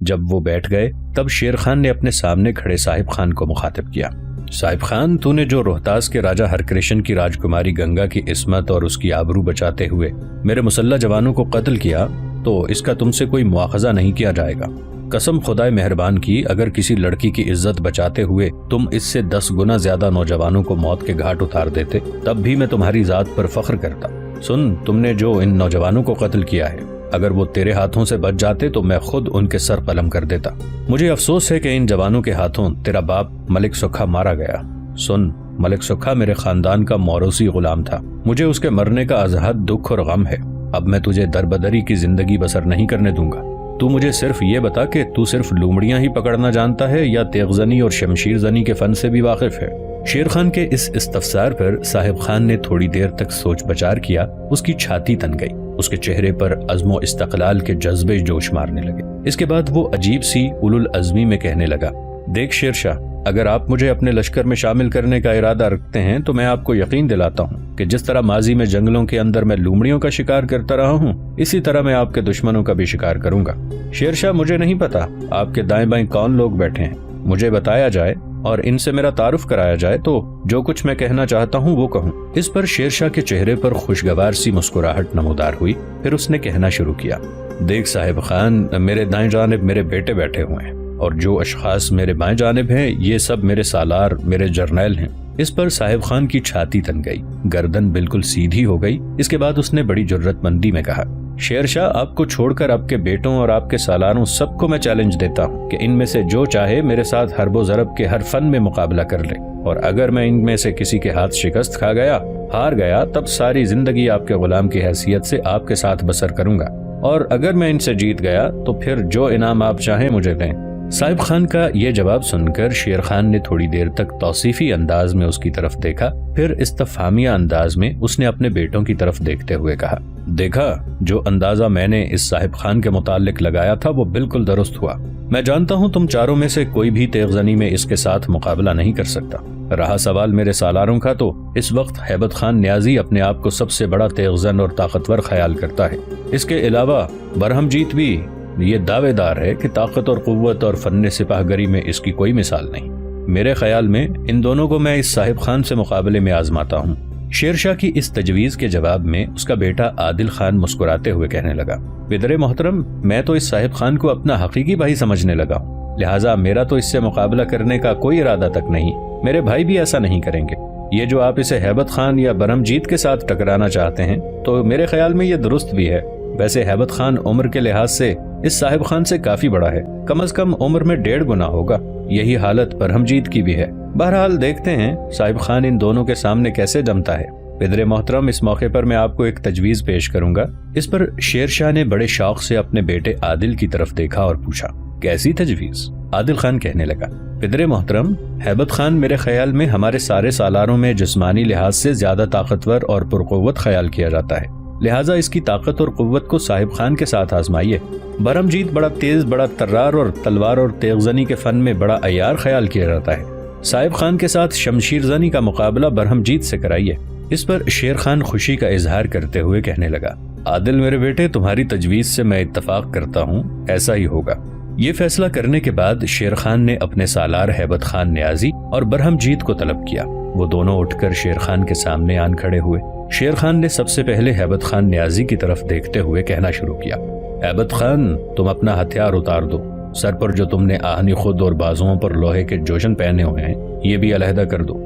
جب وہ بیٹھ گئے تب شیر خان نے اپنے سامنے کھڑے صاحب خان کو مخاطب کیا۔ صاحب خان، تو نے جو روہتاس کے راجہ ہرکرشن کی راجکماری گنگا کی عصمت اور اس کی آبرو بچاتے ہوئے میرے مسلح جوانوں کو قتل کیا، تو اس کا تم سے کوئی مواخذہ نہیں کیا جائے گا۔ قسم خدائے مہربان کی، اگر کسی لڑکی کی عزت بچاتے ہوئے تم اس سے 10 گنا زیادہ نوجوانوں کو موت کے گھاٹ اتار دیتے تب بھی میں تمہاری ذات پر فخر کرتا۔ سن، تم نے جو ان نوجوانوں کو قتل کیا ہے، اگر وہ تیرے ہاتھوں سے بچ جاتے تو میں خود ان کے سر قلم کر دیتا۔ مجھے افسوس ہے کہ ان جوانوں کے ہاتھوں تیرا باپ ملک سکھا مارا گیا۔ سن، ملک سکھا میرے خاندان کا موروثی غلام تھا، مجھے اس کے مرنے کا ازحد دکھ اور غم ہے۔ اب میں تجھے دربدری کی زندگی بسر نہیں کرنے دوں گا۔ تو مجھے صرف یہ بتا کہ تو صرف لومڑیاں ہی پکڑنا جانتا ہے یا تیغ زنی اور شمشیر زنی کے فن سے بھی واقف ہے؟ شیر خان کے اس استفسار پر صاحب خان نے تھوڑی دیر تک سوچ بچار کیا۔ اس کی چھاتی تن گئی، اس کے چہرے پر عزم و استقلال کے جذبے جوش مارنے لگے۔ اس کے بعد وہ عجیب سی اولو العزمی میں کہنے لگا، دیکھ شیر شاہ، اگر آپ مجھے اپنے لشکر میں شامل کرنے کا ارادہ رکھتے ہیں تو میں آپ کو یقین دلاتا ہوں کہ جس طرح ماضی میں جنگلوں کے اندر میں لومڑیوں کا شکار کرتا رہا ہوں، اسی طرح میں آپ کے دشمنوں کا بھی شکار کروں گا۔ شیر شاہ، مجھے نہیں پتا آپ کے دائیں بائیں کون لوگ بیٹھے ہیں، مجھے بتایا جائے اور ان سے میرا تعارف کرایا جائے تو جو کچھ میں کہنا چاہتا ہوں وہ کہوں۔ اس پر شیر شاہ کے چہرے پر خوشگوار سی مسکراہٹ نمودار ہوئی۔ پھر اس نے کہنا شروع کیا، دیکھ صاحب خان، میرے دائیں جانب میرے بیٹے بیٹھے ہوئے ہیں اور جو اشخاص میرے بائیں جانب ہیں یہ سب میرے سالار، میرے جرنیل ہیں۔ اس پر صاحب خان کی چھاتی تن گئی، گردن بالکل سیدھی ہو گئی۔ اس کے بعد اس نے بڑی جرت مندی میں کہا، شیر شاہ، آپ کو چھوڑ کر آپ کے بیٹوں اور آپ کے سالاروں سب کو میں چیلنج دیتا ہوں کہ ان میں سے جو چاہے میرے ساتھ حرب و ضرب کے ہر فن میں مقابلہ کر لے، اور اگر میں ان میں سے کسی کے ہاتھ شکست کھا گیا، ہار گیا، تب ساری زندگی آپ کے غلام کی حیثیت سے آپ کے ساتھ بسر کروں گا، اور اگر میں ان سے جیت گیا تو پھر جو انعام آپ چاہیں مجھے دیں۔ صاحب خان کا یہ جواب سن کر شیر خان نے تھوڑی دیر تک توصیفی انداز میں اس کی طرف دیکھا، پھر استفہامیہ انداز میں اس نے اپنے بیٹوں کی طرف دیکھتے ہوئے کہا، دیکھا، جو اندازہ میں نے اس صاحب خان کے متعلق لگایا تھا وہ بالکل درست ہوا۔ میں جانتا ہوں تم چاروں میں سے کوئی بھی تیغ زنی میں اس کے ساتھ مقابلہ نہیں کر سکتا۔ رہا سوال میرے سالاروں کا، تو اس وقت ہیبت خان نیازی اپنے آپ کو سب سے بڑا تیغ زن اور طاقتور خیال کرتا ہے۔ اس کے علاوہ برہم جیت بھی یہ دعوے دار ہے کہ طاقت اور قوت اور فن سپاہ گری میں اس کی کوئی مثال نہیں۔ میرے خیال میں ان دونوں کو میں اس صاحب خان سے مقابلے میں آزماتا ہوں۔ شیر شاہ کی اس تجویز کے جواب میں اس کا بیٹا عادل خان مسکراتے ہوئے کہنے لگا، پدر محترم، میں تو اس صاحب خان کو اپنا حقیقی بھائی سمجھنے لگا ہوں، لہٰذا میرا تو اس سے مقابلہ کرنے کا کوئی ارادہ تک نہیں۔ میرے بھائی بھی ایسا نہیں کریں گے۔ یہ جو آپ اسے ہیبت خان یا برہم جیت کے ساتھ ٹکرانا چاہتے ہیں تو میرے خیال میں یہ درست بھی ہے۔ ویسے ہیبت خان عمر کے لحاظ سے اس صاحب خان سے کافی بڑا ہے، کم از کم عمر میں 1.5 گنا ہوگا۔ یہی حالت برہم جیت کی بھی ہے۔ بہرحال دیکھتے ہیں صاحب خان ان دونوں کے سامنے کیسے جمتا ہے۔ پدر محترم، اس موقع پر میں آپ کو ایک تجویز پیش کروں گا۔ اس پر شیر شاہ نے بڑے شوق سے اپنے بیٹے عادل کی طرف دیکھا اور پوچھا، کیسی تجویز؟ عادل خان کہنے لگا، پدر محترم، ہیبت خان میرے خیال میں ہمارے سارے سالاروں میں جسمانی لحاظ سے زیادہ طاقتور اور پرقوت خیال کیا جاتا ہے، لہٰذا اس کی طاقت اور قوت کو صاحب خان کے ساتھ آزمائیے۔ برہم جیت بڑا تیز، بڑا ترار اور تلوار اور تیغ زنی کے فن میں بڑا عیار خیال کیا جاتا ہے۔ صاحب خان کے ساتھ شمشیر زنی کا مقابلہ برہم جیت سے کرائیے۔ اس پر شیر خان خوشی کا اظہار کرتے ہوئے کہنے لگا، عادل میرے بیٹے، تمہاری تجویز سے میں اتفاق کرتا ہوں، ایسا ہی ہوگا۔ یہ فیصلہ کرنے کے بعد شیر خان نے اپنے سالار ہیبت خان نیازی اور برہم جیت کو طلب کیا۔ وہ دونوں اٹھ کر شیر خان کے سامنے آن کھڑے ہوئے۔ شیر خان نے سب سے پہلے ہیبت خان نیازی کی طرف دیکھتے ہوئے کہنا شروع کیا، ہیبت خان، تم اپنا ہتھیار اتار دو، سر پر جو تم نے آہنی خود اور بازوؤں پر لوہے کے جوشن پہنے ہوئے ہیں یہ بھی علیحدہ کر دو۔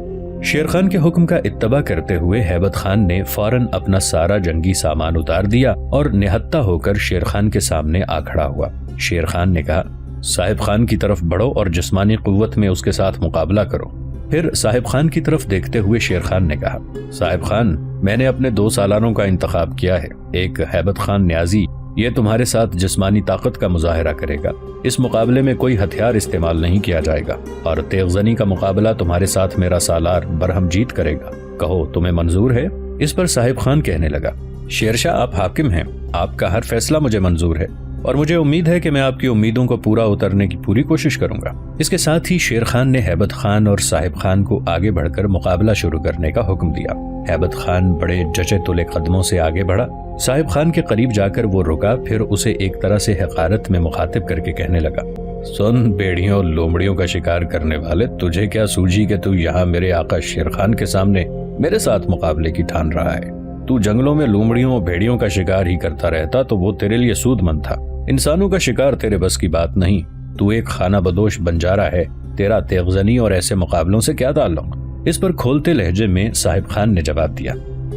شیر خان کے حکم کا اتباع کرتے ہوئے ہیبت خان نے فوراً اپنا سارا جنگی سامان اتار دیا اور نہتھا ہو کر شیر خان کے سامنے آ کھڑا ہوا۔ شیر خان نے کہا، صاحب خان کی طرف بڑھو اور جسمانی قوت میں اس کے ساتھ مقابلہ کرو۔ پھر صاحب خان کی طرف دیکھتے ہوئے شیر خان نے کہا، صاحب خان، میں نے اپنے 2 سالاروں کا انتخاب کیا ہے۔ ایک ہیبت خان نیازی، یہ تمہارے ساتھ جسمانی طاقت کا مظاہرہ کرے گا، اس مقابلے میں کوئی ہتھیار استعمال نہیں کیا جائے گا، اور تیغ زنی کا مقابلہ تمہارے ساتھ میرا سالار برہم جیت کرے گا۔ کہو تمہیں منظور ہے؟ اس پر صاحب خان کہنے لگا، شیر شاہ، آپ حاکم ہیں، آپ کا ہر فیصلہ مجھے منظور ہے، اور مجھے امید ہے کہ میں آپ کی امیدوں کو پورا اترنے کی پوری کوشش کروں گا۔ اس کے ساتھ ہی شیر خان نے ہیبت خان اور صاحب خان کو آگے بڑھ کر مقابلہ شروع کرنے کا حکم دیا۔ ہیبت خان بڑے جچے تلے قدموں سے آگے بڑھا۔ صاحب خان کے قریب جا کر وہ رکا، پھر اسے ایک طرح سے حقارت میں مخاطب کر کے کہنے لگا، سن بیڑیوں لومڑیوں کا شکار کرنے والے، تجھے کیا سوجی کہ تو یہاں میرے آقا شیر خان کے سامنے میرے ساتھ مقابلے کی ٹھان رہا ہے؟ تو جنگلوں میں لومڑیوں اور بھیڑیوں کا شکار ہی کرتا رہتا تو وہ تیرے لیے سود مند تھا۔ انسانوں کا شکار تیرے بس کی بات نہیں۔ تو ایک خانہ بدوش بنجارا ہے، تیرا تیغزنی اور ایسے مقابلوں سے کیا تعلق؟ اس پر کھولتے لہجے میں صاحب خان نے جواب دیا،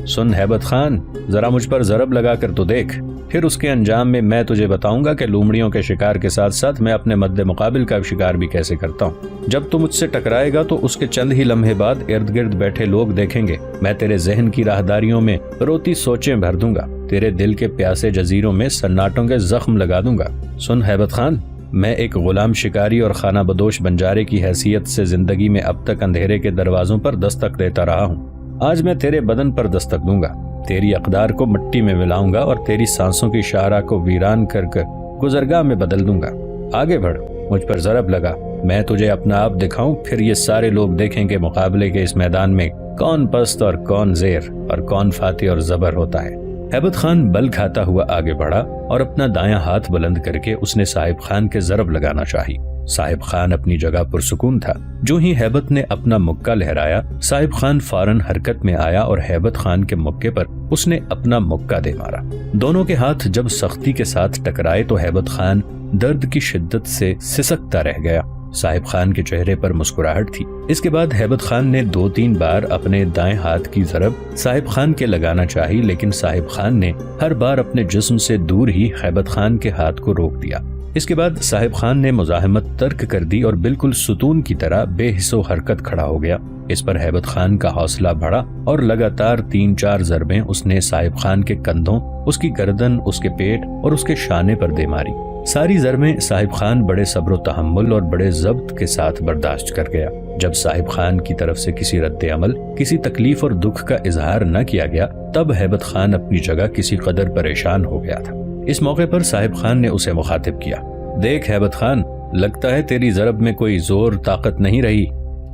سن ہیبت خان، ذرا مجھ پر ضرب لگا کر تو دیکھ، پھر اس کے انجام میں تجھے بتاؤں گا کہ لومڑیوں کے شکار کے ساتھ ساتھ میں اپنے مد مقابل کا شکار بھی کیسے کرتا ہوں۔ جب تو مجھ سے ٹکرائے گا تو اس کے چند ہی لمحے بعد ارد گرد بیٹھے لوگ دیکھیں گے، میں تیرے ذہن کی راہداریوں میں روتی سوچیں بھر دوں گا، تیرے دل کے پیاسے جزیروں میں سناٹوں کے زخم لگا دوں گا۔ سن ہیبت خان، میں ایک غلام شکاری اور خانہ بدوش بنجارے کی حیثیت سے زندگی میں اب تک اندھیرے کے دروازوں پر دستک دیتا رہا ہوں۔ آج میں تیرے بدن پر دستک دوں گا، تیری اقدار کو مٹی میں ملاؤں گا اور تیری سانسوں کی شاہراہ کو ویران کر کر گزرگاہ میں بدل دوں گا۔ آگے بڑھ، مجھ پر ضرب لگا، میں تجھے اپنا آپ دکھاؤں، پھر یہ سارے لوگ دیکھیں کہ مقابلے کے اس میدان میں کون پست اور کون زیر اور کون فاتح اور زبر ہوتا ہے۔ ہیبت خان بل کھاتا ہوا آگے بڑھا اور اپنا دایاں ہاتھ بلند کر کے اس نے صاحب خان کے ضرب لگانا چاہی۔ صاحب خان اپنی جگہ پرسکون تھا۔ جو ہی ہیبت نے اپنا مکہ لہرایا، صاحب خان فوراً حرکت میں آیا اور ہیبت خان کے مکے پر اس نے اپنا مکہ دے مارا۔ دونوں کے ہاتھ جب سختی کے ساتھ ٹکرائے تو ہیبت خان درد کی شدت سے سسکتا رہ گیا۔ صاحب خان کے چہرے پر مسکراہٹ تھی۔ اس کے بعد ہیبت خان نے 2-3 بار اپنے دائیں ہاتھ کی ضرب صاحب خان کے لگانا چاہی، لیکن صاحب خان نے ہر بار اپنے جسم سے دور ہی ہیبت خان کے ہاتھ کو روک دیا۔ اس کے بعد صاحب خان نے مزاحمت ترک کر دی اور بالکل ستون کی طرح بے حس و حرکت کھڑا ہو گیا۔ اس پر ہیبت خان کا حوصلہ بڑھا اور لگاتار 3-4 ضربیں اس نے صاحب خان کے کندھوں، اس کی گردن، اس کے پیٹ اور اس کے شانے پر دے ماری۔ ساری ضربیں صاحب خان بڑے صبر و تحمل اور بڑے ضبط کے ساتھ برداشت کر گیا۔ جب صاحب خان کی طرف سے کسی رد عمل، کسی تکلیف اور دکھ کا اظہار نہ کیا گیا، تب ہیبت خان اپنی جگہ کسی قدر پریشان ہو گیا تھا۔ اس موقع پر صاحب خان نے اسے مخاطب کیا، دیکھ ہیبت خان، لگتا ہے تیری ضرب میں کوئی زور طاقت نہیں رہی۔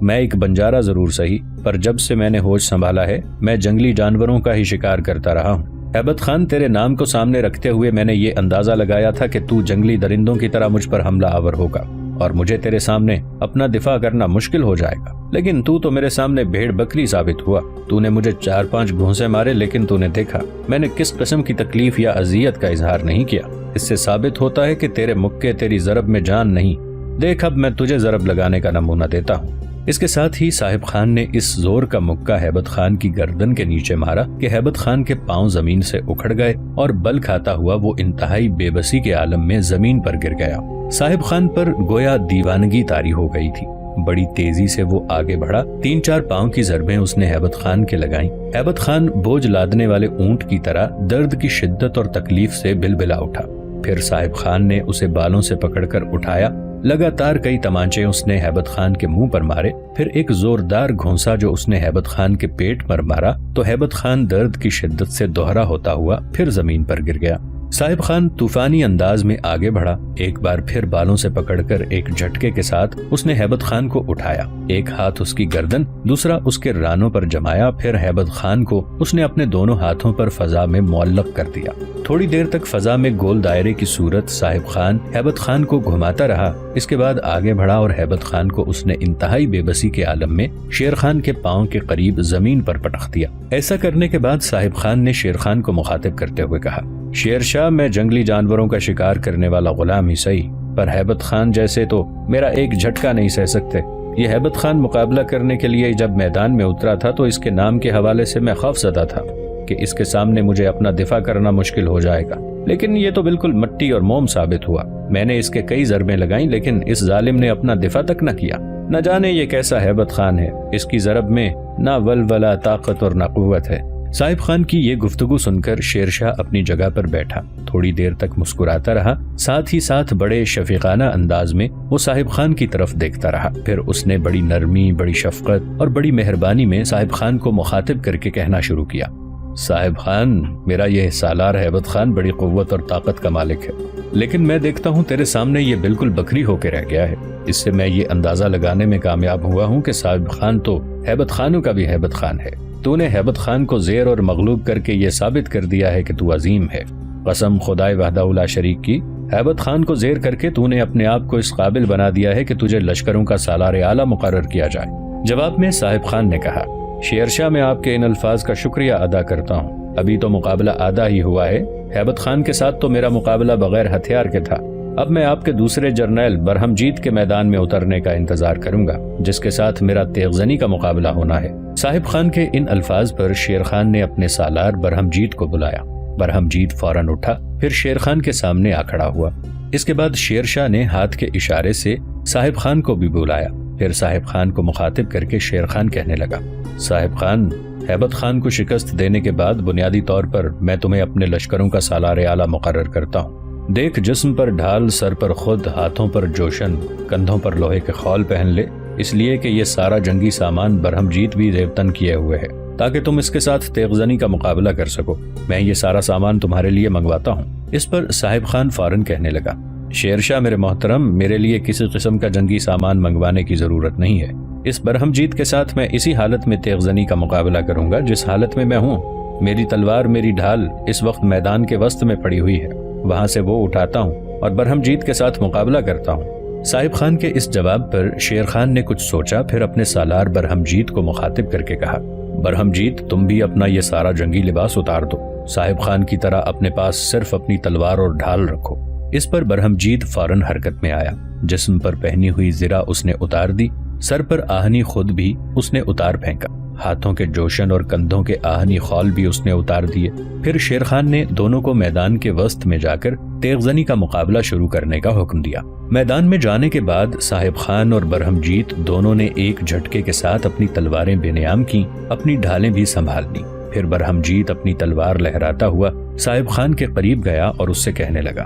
میں ایک بنجارا ضرور سہی، پر جب سے میں نے ہوش سنبھالا ہے میں جنگلی جانوروں کا ہی شکار کرتا رہا ہوں۔ ہیبت خان، تیرے نام کو سامنے رکھتے ہوئے میں نے یہ اندازہ لگایا تھا کہ تو جنگلی درندوں کی طرح مجھ پر حملہ آور ہوگا اور مجھے تیرے سامنے اپنا دفاع کرنا مشکل ہو جائے گا، لیکن تو میرے سامنے بھیڑ بکری ثابت ہوا۔ تو نے مجھے 4-5 گھونسے مارے، لیکن تو نے دیکھا میں نے کس قسم کی تکلیف یا اذیت کا اظہار نہیں کیا۔ اس سے ثابت ہوتا ہے کہ تیرے مکے تیری ضرب میں جان نہیں۔ دیکھ، اب میں تجھے ضرب لگانے کا نمونہ دیتا ہوں۔ اس کے ساتھ ہی صاحب خان نے اس زور کا مکہ ہیبت خان کی گردن کے نیچے مارا کہ ہیبت خان کے پاؤں زمین سے اکھڑ گئے اور بل کھاتا ہوا وہ انتہائی بے بسی کے عالم میں زمین پر گر گیا۔ صاحب خان پر گویا دیوانگی طاری ہو گئی تھی۔ بڑی تیزی سے وہ آگے بڑھا، 3-4 پاؤں کی ضربیں اس نے ہیبت خان کے لگائیں۔ ہیبت خان بوجھ لادنے والے اونٹ کی طرح درد کی شدت اور تکلیف سے بلبلا اٹھا۔ پھر صاحب خان نے اسے بالوں سے پکڑ کر اٹھایا۔ لگاتار کئی تمانچے اس نے ہیبت خان کے منہ پر مارے، پھر ایک زوردار گھونسا جو اس نے ہیبت خان کے پیٹ پر مارا تو ہیبت خان درد کی شدت سے دوہرا ہوتا ہوا پھر زمین پر گر گیا۔ صاحب خان طوفانی انداز میں آگے بڑھا، ایک بار پھر بالوں سے پکڑ کر ایک جھٹکے کے ساتھ اس نے ہیبت خان کو اٹھایا، ایک ہاتھ اس کی گردن، دوسرا اس کے رانوں پر جمایا، پھر ہیبت خان کو اس نے اپنے دونوں ہاتھوں پر فضا میں معلق کر دیا۔ تھوڑی دیر تک فضا میں گول دائرے کی صورت صاحب خان ہیبت خان کو گھماتا رہا۔ اس کے بعد آگے بڑھا اور ہیبت خان کو اس نے انتہائی بے بسی کے عالم میں شیر خان کے پاؤں کے قریب زمین پر پٹخ دیا۔ ایسا کرنے کے بعد صاحب خان نے شیر خان کو مخاطب کرتے ہوئے کہا، شیر شاہ، میں جنگلی جانوروں کا شکار کرنے والا غلام ہی صحیح، پر ہیبت خان جیسے تو میرا ایک جھٹکا نہیں سہ سکتے۔ یہ ہیبت خان مقابلہ کرنے کے لیے جب میدان میں اترا تھا تو اس کے نام کے حوالے سے میں خوف زدہ تھا کہ اس کے سامنے مجھے اپنا دفاع کرنا مشکل ہو جائے گا، لیکن یہ تو بالکل مٹی اور موم ثابت ہوا۔ میں نے اس کے کئی ضربیں لگائیں، لیکن اس ظالم نے اپنا دفاع تک نہ کیا۔ نہ جانے یہ کیسا ہیبت خان ہے، اس کی ضرب میں نہ ولولہ طاقت اور نہ قوت ہے۔ صاحب خان کی یہ گفتگو سن کر شیر شاہ اپنی جگہ پر بیٹھا، تھوڑی دیر تک مسکراتا رہا، ساتھ ہی ساتھ بڑے شفیقانہ انداز میں وہ صاحب خان کی طرف دیکھتا رہا۔ پھر اس نے بڑی نرمی، بڑی شفقت اور بڑی مہربانی میں صاحب خان کو مخاطب کر کے کہنا شروع کیا، صاحب خان، میرا یہ سالار ہیبت خان بڑی قوت اور طاقت کا مالک ہے، لیکن میں دیکھتا ہوں تیرے سامنے یہ بالکل بکری ہو کے رہ گیا ہے۔ اس سے میں یہ اندازہ لگانے میں کامیاب ہوا ہوں کہ صاحب خان تو ہیبت خانوں کا بھی ہیبت خان ہے۔ تو نے ہیبت خان کو زیر اور مغلوب کر کے یہ ثابت کر دیا ہے کہ تو عظیم ہے۔ قسم خدائے وحدہ لا شریک کی، ہیبت خان کو زیر کر کے تو نے اپنے آپ کو اس قابل بنا دیا ہے کہ تجھے لشکروں کا سالار اعلیٰ مقرر کیا جائے۔ جواب میں صاحب خان نے کہا، شیر شاہ، میں آپ کے ان الفاظ کا شکریہ ادا کرتا ہوں۔ ابھی تو مقابلہ آدھا ہی ہوا ہے۔ ہیبت خان کے ساتھ تو میرا مقابلہ بغیر ہتھیار کے تھا۔ اب میں آپ کے دوسرے جرنیل برہم جیت کے میدان میں اترنے کا انتظار کروں گا، جس کے ساتھ میرا تیغ زنی کا مقابلہ ہونا ہے۔ صاحب خان کے ان الفاظ پر شیر خان نے اپنے سالار برہم جیت کو بلایا۔ برہم جیت فوراً اٹھا، پھر شیر خان کے سامنے آ کھڑا ہوا۔ اس کے بعد شیر شاہ نے ہاتھ کے اشارے سے صاحب خان کو بھی بلایا۔ پھر صاحب خان کو مخاطب کر کے شیر خان کہنے لگا، صاحب خان، ہیبت خان کو شکست دینے کے بعد بنیادی طور پر میں تمہیں اپنے لشکروں کا سالار اعلیٰ مقرر کرتا ہوں۔ دیکھ، جسم پر ڈھال، سر پر خود، ہاتھوں پر جوشن، کندھوں پر لوہے کے خول پہن لے، اس لیے کہ یہ سارا جنگی سامان برہم جیت بھی زیبتن کیے ہوئے ہے، تاکہ تم اس کے ساتھ تیغ زنی کا مقابلہ کر سکو۔ میں یہ سارا سامان تمہارے لیے منگواتا ہوں۔ اس پر صاحب خان فوراً کہنے لگا، شیر شاہ میرے محترم، میرے لیے کسی قسم کا جنگی سامان منگوانے کی ضرورت نہیں ہے۔ اس برہم جیت کے ساتھ میں اسی حالت میں تیغ زنی کا مقابلہ کروں گا جس حالت میں ہوں۔ میری تلوار، میری ڈھال اس وقت میدان کے وسط میں پڑی ہوئی ہے، وہاں سے وہ اٹھاتا ہوں اور برہم جیت کے ساتھ مقابلہ کرتا ہوں۔ صاحب خان کے اس جواب پر شیر خان نے کچھ سوچا، پھر اپنے سالار برہم جیت کو مخاطب کر کے کہا، برہم جیت، تم بھی اپنا یہ سارا جنگی لباس اتار دو۔ صاحب خان کی طرح اپنے پاس صرف اپنی تلوار اور ڈھال رکھو۔ اس پر برہم جیت فوراً حرکت میں آیا۔ جسم پر پہنی ہوئی زرہ اس نے اتار دی، سر پر آہنی خود بھی اس نے اتار پھینکا، ہاتھوں کے جوشن اور کندھوں کے آہنی خول بھی اس نے اتار دیے۔ پھر شیر خان نے دونوں کو میدان کے وسط میں جا کر تیغ زنی کا مقابلہ شروع کرنے کا حکم دیا۔ میدان میں جانے کے بعد صاحب خان اور برہم جیت دونوں نے ایک جھٹکے کے ساتھ اپنی تلواریں بے نیام کی، اپنی ڈھالیں بھی سنبھال لی۔ پھر برہم جیت اپنی تلوار لہراتا ہوا صاحب خان کے قریب گیا اور اس سے کہنے لگا،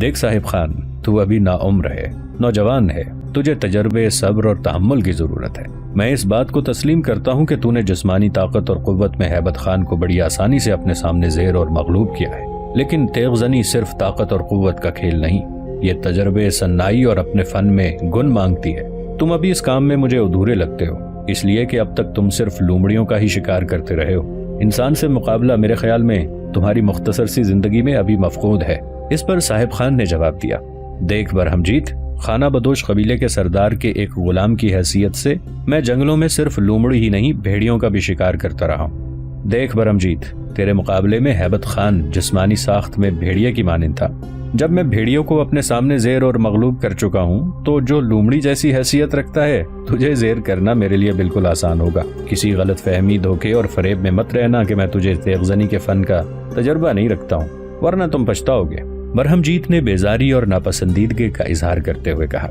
دیکھ صاحب خان، تو ابھی ناعمر ہے، نوجوان ہے، تجھے تجربے، صبر اور تحمل کی ضرورت ہے۔ میں اس بات کو تسلیم کرتا ہوں کہ تو نے جسمانی طاقت اور قوت میں ہیبت خان کو بڑی آسانی سے اپنے سامنے زیر اور مغلوب کیا ہے، لیکن تیغ زنی صرف طاقت اور قوت کا کھیل نہیں، یہ تجربے، سنائی اور اپنے فن میں گن مانگتی ہے۔ تم ابھی اس کام میں مجھے ادھورے لگتے ہو، اس لیے کہ اب تک تم صرف لومڑیوں کا ہی شکار کرتے رہے ہو۔ انسان سے مقابلہ میرے خیال میں تمہاری مختصر سی زندگی میں ابھی مفقود ہے۔ اس پر صاحب خان نے جواب دیا، دیکھ برہم جیت، خانہ بدوش قبیلے کے سردار کے ایک غلام کی حیثیت سے میں جنگلوں میں صرف لومڑی ہی نہیں، بھیڑیوں کا بھی شکار کرتا رہا ہوں۔ دیکھ برہم جیت، تیرے مقابلے میں ہیبت خان جسمانی ساخت میں بھیڑیے کی مانند تھا۔ جب میں بھیڑیوں کو اپنے سامنے زیر اور مغلوب کر چکا ہوں تو جو لومڑی جیسی حیثیت رکھتا ہے، تجھے زیر کرنا میرے لیے بالکل آسان ہوگا۔ کسی غلط فہمی، دھوکے اور فریب میں مت رہنا کہ میں تجھے تیغ زنی کے فن کا تجربہ نہیں رکھتا ہوں، ورنہ تم پچھتاؤ گے۔ برہم جیت نے بیزاری اور ناپسندیدگی کا اظہار کرتے ہوئے کہا،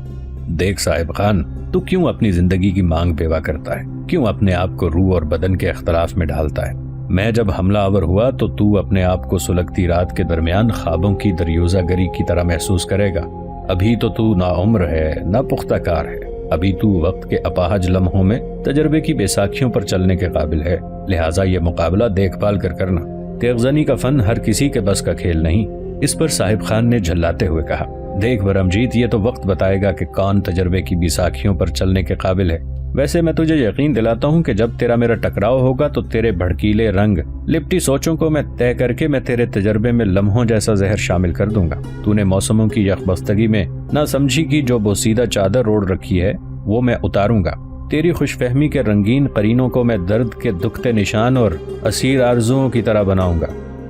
دیکھ صاحب خان، تو کیوں اپنی زندگی کی مانگ بیوہ کرتا ہے؟ کیوں اپنے آپ کو روح اور بدن کے اختلاف میں ڈالتا ہے؟ میں جب حملہ آور ہوا تو اپنے آپ کو سلگتی رات کے درمیان خوابوں کی دریوزہ گری کی طرح محسوس کرے گا۔ ابھی تو ناعمر ہے، نہ پختہ کار ہے، ابھی تو وقت کے اپاہج لمحوں میں تجربے کی بیساکھیوں پر چلنے کے قابل ہے، لہٰذا یہ مقابلہ دیکھ بھال کر کرنا۔ تیغ زنی کا فن ہر کسی کے بس کا کھیل نہیں۔ اس پر صاحب خان نے جھلاتے ہوئے کہا، دیکھ برہم جیت، یہ تو وقت بتائے گا کہ کون تجربے کی بیساکھیوں پر چلنے کے قابل ہے۔ ویسے میں تجھے یقین دلاتا ہوں کہ جب تیرا میرا ٹکراؤ ہوگا تو تیرے بھڑکیلے رنگ، لپٹی سوچوں کو میں طے کر کے میں تیرے تجربے میں لمحوں جیسا زہر شامل کر دوں گا۔ تو نے موسموں کی یکبستگی میں نہ سمجھی کی جو بوسیدہ چادر اوڑھ رکھی ہے، وہ میں اتاروں گا۔ تیری خوش فہمی کے رنگین قرینوں کو میں درد کے دکھتے نشان اور اسیر آرزوؤں کی طرح بناؤں گا۔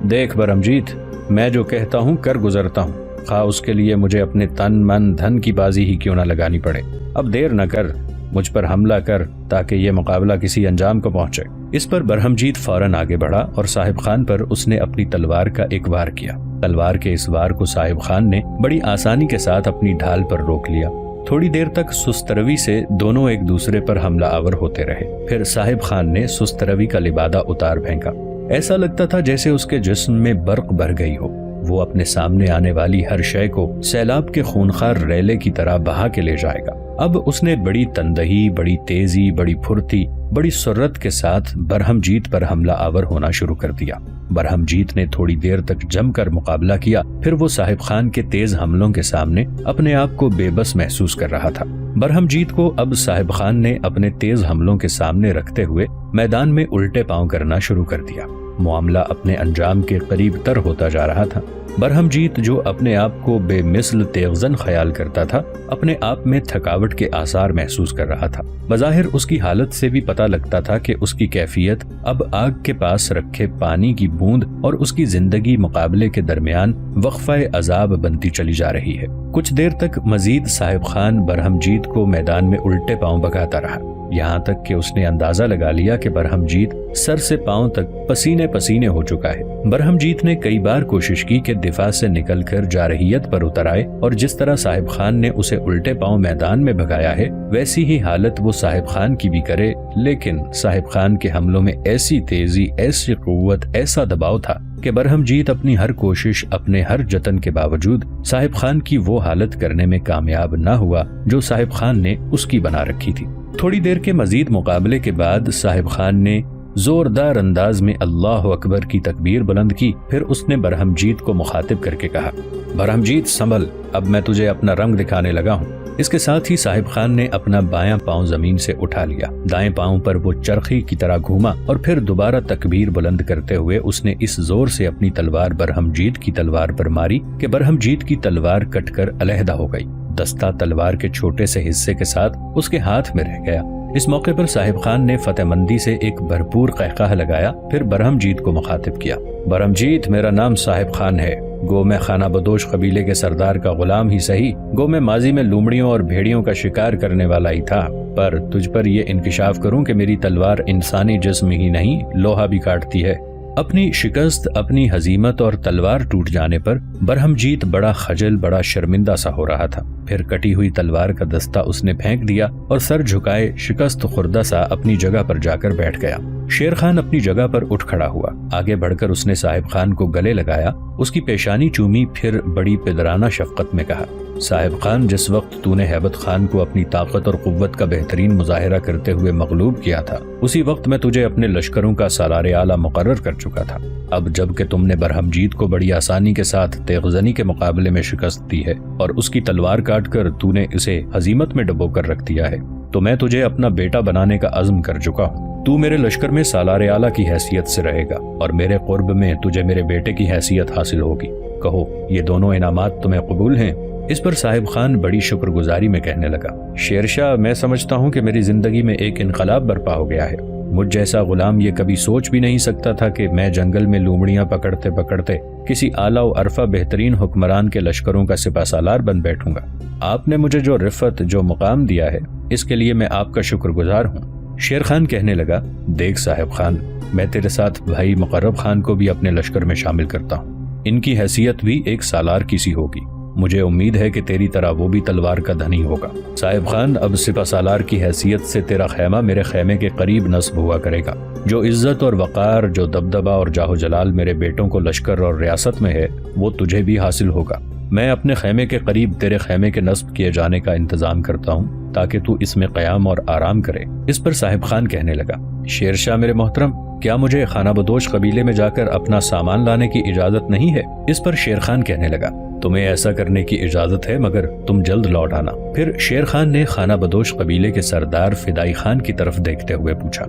دیکھ برہم جیت، میں جو کہتا ہوں کر گزرتا ہوں، خواہ اس کے لیے مجھے اپنے تن من دھن کی بازی ہی کیوں نہ لگانی پڑے۔ اب دیر نہ کر، مجھ پر حملہ کر تاکہ یہ مقابلہ کسی انجام کو پہنچے۔ اس پر برہم جیت فوراً آگے بڑھا اور صاحب خان پر اس نے اپنی تلوار کا ایک وار کیا۔ تلوار کے اس وار کو صاحب خان نے بڑی آسانی کے ساتھ اپنی ڈھال پر روک لیا۔ تھوڑی دیر تک سست روی سے دونوں ایک دوسرے پر حملہ آور ہوتے رہے۔ پھر صاحب خان نے سست روی کا لبادہ اتار پھینکا۔ ایسا لگتا تھا جیسے اس کے جسم میں برق بھر گئی ہو۔ وہ اپنے سامنے آنے والی ہر شے کو سیلاب کے خونخوار ریلے کی طرح بہا کے لے جائے گا۔ اب اس نے بڑی تندہی، بڑی تیزی، بڑی پھرتی، بڑی سرعت کے ساتھ برہم جیت پر حملہ آور ہونا شروع کر دیا۔ برہم جیت نے تھوڑی دیر تک جم کر مقابلہ کیا، پھر وہ صاحب خان کے تیز حملوں کے سامنے اپنے آپ کو بے بس محسوس کر رہا تھا۔ برہم جیت کو اب صاحب خان نے اپنے تیز حملوں کے سامنے رکھتے ہوئے میدان میں الٹے پاؤں کرنا شروع کر دیا۔ معاملہ اپنے انجام کے قریب تر ہوتا جا رہا تھا۔ برہم جیت جو اپنے آپ کو بے مثل تیغزن خیال کرتا تھا، اپنے آپ میں تھکاوٹ کے آثار محسوس کر رہا تھا۔ بظاہر اس کی حالت سے بھی پتہ لگتا تھا کہ اس کی کیفیت اب آگ کے پاس رکھے پانی کی بوند اور اس کی زندگی مقابلے کے درمیان وقفہ عذاب بنتی چلی جا رہی ہے۔ کچھ دیر تک مزید صاحب خان برہم جیت کو میدان میں الٹے پاؤں بگاتا رہا، یہاں تک کہ اس نے اندازہ لگا لیا کہ برہم جیت سر سے پاؤں تک پسینے پسینے ہو چکا ہے۔ برہم جیت نے کئی بار کوشش کی کہ دفاع سے نکل کر جارحیت پر اتر آئے، اور جس طرح صاحب خان نے اسے الٹے پاؤں میدان میں بھگایا ہے ویسی ہی حالت وہ صاحب خان کی بھی کرے، لیکن صاحب خان کے حملوں میں ایسی تیزی، ایسی قوت، ایسا دباؤ تھا کہ برہم جیت اپنی ہر کوشش، اپنے ہر جتن کے باوجود صاحب خان کی وہ حالت کرنے میں کامیاب نہ ہوا جو صاحب خان نے اس کی بنا رکھی تھی۔ تھوڑی دیر کے مزید مقابلے کے بعد صاحب خان نے زوردار انداز میں اللہ اکبر کی تکبیر بلند کی، پھر اس نے برہم جیت کو مخاطب کر کے کہا، برہم جیت سنبھل، اب میں تجھے اپنا رنگ دکھانے لگا ہوں۔ اس کے ساتھ ہی صاحب خان نے اپنا بایاں پاؤں زمین سے اٹھا لیا، دائیں پاؤں پر وہ چرخی کی طرح گھوما، اور پھر دوبارہ تکبیر بلند کرتے ہوئے اس نے اس زور سے اپنی تلوار برہم جیت کی تلوار پر ماری کہ برہم جیت کی تلوار کٹ کر علیحدہ ہو گئی۔ دستہ تلوار کے چھوٹے سے حصے کے ساتھ اس کے ہاتھ میں رہ گیا۔ اس موقع پر صاحب خان نے فتح مندی سے ایک بھرپور قہقہ لگایا، پھر برہم جیت کو مخاطب کیا، برہم جیت، میرا نام صاحب خان ہے، گو میں خانہ بدوش قبیلے کے سردار کا غلام ہی صحیح، گو میں ماضی میں لومڑیوں اور بھیڑیوں کا شکار کرنے والا ہی تھا، پر تجھ پر یہ انکشاف کروں کہ میری تلوار انسانی جسم ہی نہیں، لوہا بھی کاٹتی ہے۔ اپنی شکست، اپنی ہزیمت اور تلوار ٹوٹ جانے پر برہم جیت بڑا خجل، بڑا شرمندہ سا ہو رہا تھا۔ پھر کٹی ہوئی تلوار کا دستہ اس نے پھینک دیا اور سر جھکائے شکست خوردہ سا اپنی جگہ پر جا کر بیٹھ گیا۔ شیر خان اپنی جگہ پر اٹھ کھڑا ہوا، آگے بڑھ کر اس نے صاحب خان کو گلے لگایا، اس کی پیشانی چومی، پھر بڑی پدرانہ شفقت میں کہا، صاحب خان، جس وقت تو نے ہیبت خان کو اپنی طاقت اور قوت کا بہترین مظاہرہ کرتے ہوئے مغلوب کیا تھا، اسی وقت میں تجھے اپنے لشکروں کا سالار اعلیٰ مقرر کر چکا تھا۔ اب جب کہ تم نے برہم جیت کو بڑی آسانی کے ساتھ تیغزنی کے مقابلے میں شکست دی ہے اور اس کی تلوار کاٹ کر تو نے اسے ہزیمت میں ڈبو کر رکھ دیا ہے، تو میں تجھے اپنا بیٹا بنانے کا عزم کر چکا ہوں۔ تو میرے لشکر میں سالار اعلیٰ کی حیثیت سے رہے گا اور میرے قرب میں تجھے میرے بیٹے کی حیثیت حاصل ہوگی۔ کہو، یہ دونوں انعامات تمہیں قبول ہیں؟ اس پر صاحب خان بڑی شکر گزاری میں کہنے لگا، شیرشاہ، میں سمجھتا ہوں کہ میری زندگی میں ایک انقلاب برپا ہو گیا ہے۔ مجھ جیسا غلام یہ کبھی سوچ بھی نہیں سکتا تھا کہ میں جنگل میں لومڑیاں پکڑتے پکڑتے کسی اعلیٰ و عرفہ بہترین حکمران کے لشکروں کا سپہ سالار بن بیٹھوں گا۔ آپ نے مجھے جو رفت، جو مقام دیا ہے، اس کے لیے میں آپ کا شکر گزار ہوں۔ شیر خان کہنے لگا، دیکھ صاحب خان، میں تیرے ساتھ بھائی مقرب خان کو بھی اپنے لشکر میں شامل کرتا ہوں، ان کی حیثیت بھی ایک سالار کی سی ہوگی، مجھے امید ہے کہ تیری طرح وہ بھی تلوار کا دھنی ہوگا۔ صاحب خان، اب سپہ سالار کی حیثیت سے تیرا خیمہ میرے خیمے کے قریب نصب ہوا کرے گا۔ جو عزت اور وقار، جو دبدبہ اور جاہ و جلال میرے بیٹوں کو لشکر اور ریاست میں ہے، وہ تجھے بھی حاصل ہوگا۔ میں اپنے خیمے کے قریب تیرے خیمے کے نصب کیے جانے کا انتظام کرتا ہوں تاکہ تو اس میں قیام اور آرام کرے۔ اس پر صاحب خان کہنے لگا، شیرشاہ میرے محترم، کیا مجھے خانہ بدوش قبیلے میں جا کر اپنا سامان لانے کی اجازت نہیں ہے؟ اس پر شیر خان کہنے لگا، تمہیں ایسا کرنے کی اجازت ہے، مگر تم جلد لوٹ آنا۔ پھر شیر خان نے خانہ بدوش قبیلے کے سردار فدائی خان کی طرف دیکھتے ہوئے پوچھا،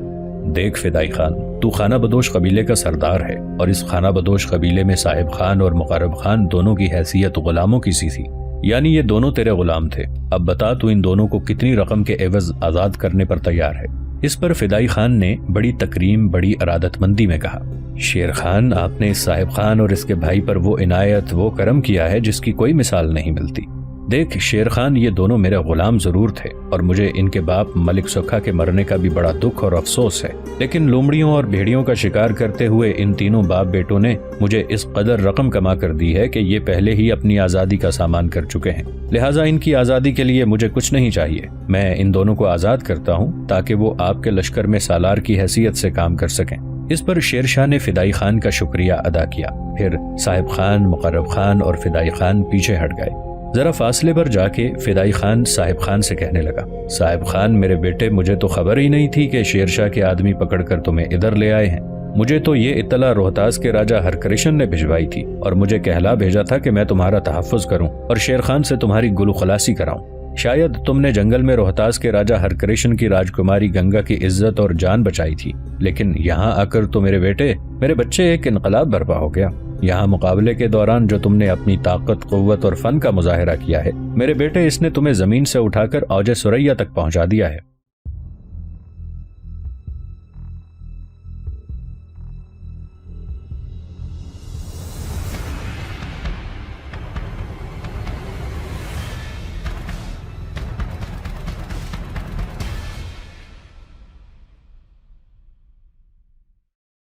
دیکھ فدائی خان، تو خانہ بدوش قبیلے کا سردار ہے، اور اس خانہ بدوش قبیلے میں صاحب خان اور مقرب خان دونوں کی حیثیت غلاموں کی سی تھی، یعنی یہ دونوں تیرے غلام تھے۔ اب بتا تو ان دونوں کو کتنی رقم کے عوض آزاد کرنے پر تیار ہے؟ اس پر فدائی خان نے بڑی تکریم، بڑی ارادت مندی میں کہا، شیر خان، آپ نے اس صاحب خان اور اس کے بھائی پر وہ عنایت، وہ کرم کیا ہے جس کی کوئی مثال نہیں ملتی۔ دیکھ شیر خان، یہ دونوں میرے غلام ضرور تھے اور مجھے ان کے باپ ملک سکھا کے مرنے کا بھی بڑا دکھ اور افسوس ہے، لیکن لومڑیوں اور بھیڑیوں کا شکار کرتے ہوئے ان تینوں باپ بیٹوں نے مجھے اس قدر رقم کما کر دی ہے کہ یہ پہلے ہی اپنی آزادی کا سامان کر چکے ہیں، لہٰذا ان کی آزادی کے لیے مجھے کچھ نہیں چاہیے۔ میں ان دونوں کو آزاد کرتا ہوں تاکہ وہ آپ کے لشکر میں سالار کی حیثیت سے کام کر سکیں۔ اس پر شیر شاہ نے فدائی خان کا شکریہ ادا کیا، پھر صاحب خان، مقرب خان اور فدائی خان پیچھے ہٹ گئے۔ ذرا فاصلے پر جا کے فدائی خان صاحب خان سے کہنے لگا، صاحب خان میرے بیٹے، مجھے تو خبر ہی نہیں تھی کہ شیر شاہ کے آدمی پکڑ کر تمہیں ادھر لے آئے ہیں۔ مجھے تو یہ اطلاع روہتاس کے راجہ ہرکرشن نے بھجوائی تھی اور مجھے کہلا بھیجا تھا کہ میں تمہارا تحفظ کروں اور شیر خان سے تمہاری گلو خلاصی کراؤں۔ شاید تم نے جنگل میں روہتاس کے راجہ ہرکرشن کی راجکماری گنگا کی عزت اور جان بچائی تھی، لیکن یہاں آ کر تو میرے بچے ایک انقلاب برپا ہو گیا۔ یہاں مقابلے کے دوران جو تم نے اپنی طاقت، قوت اور فن کا مظاہرہ کیا ہے، میرے بیٹے اس نے تمہیں زمین سے اٹھا کر اوج ثریا تک پہنچا دیا ہے۔